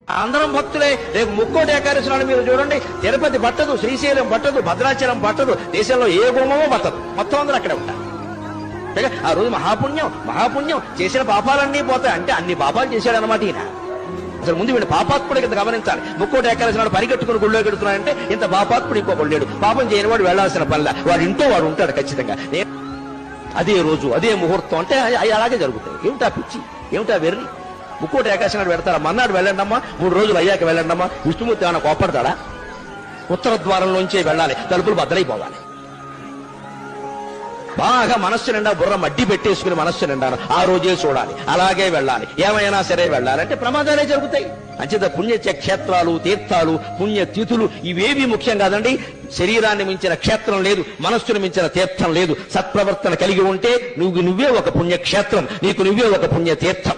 అందరం భక్తులే. రేపు ముక్కోటి ఏకాదశి నాడు మీరు చూడండి, తిరుపతి పట్టదు, శ్రీశైలం పట్టదు, భద్రాచలం పట్టదు, దేశంలో ఏ గుమ్మమో పట్టదు, మొత్తం అందరూ అక్కడే ఉంటారు. ఆ రోజు మహాపుణ్యం చేసిన పాపాలన్నీ పోతాయి. అంటే అన్ని పాపాలు చేశాడు అనమాట ఈయన. అసలు ముందు వీడు పాపాత్ముడు కింద గమనించాలి. ముక్కోటి ఏకాదశి నాడు పరిగెట్టుకుని గుళ్ళో పెడుతున్నాడంటే ఇంత పాపాత్ముడు ఇంకొకడు లేడు. పాపం చేయని వాడు వెళ్లాల్సిన పనిలా, వాడు ఇంట్లో వాడు ఉంటాడు ఖచ్చితంగా. అదే రోజు అదే ముహూర్తం అంటే అలాగే జరుగుతాయి. ఏమిటా పిచ్చి, ఏమిటా వెర్రి? ముక్కోటి ఏకాదశి నాడు పెడతారా? మన్నాడు వెళ్ళండమ్మా, 3 రోజులు అయ్యాక వెళ్ళండమ్మా. విష్ణుమూర్తి ఏమైనా కోపడతాడా? ఉత్తర ద్వారంలోంచే వెళ్ళాలి, తలుపులు బద్దలైపోవాలి. బాగా మనస్సు నిండా బుర్ర మడ్డి పెట్టేసుకుని మనస్సు నిండా ఆ రోజే చూడాలి, అలాగే వెళ్ళాలి, ఏమైనా సరే వెళ్ళాలంటే ప్రమాదాలే జరుగుతాయి. అంచేత పుణ్యక్షేత్రాలు, తీర్థాలు, పుణ్యతిథులు ఇవేవి ముఖ్యం కాదండి. శరీరాన్ని మించిన క్షేత్రం లేదు, మనస్సును మించిన తీర్థం లేదు. సత్ప్రవర్తన కలిగి ఉంటే నువ్వే ఒక పుణ్యక్షేత్రం, నీకు నువ్వే ఒక పుణ్యతీర్థం.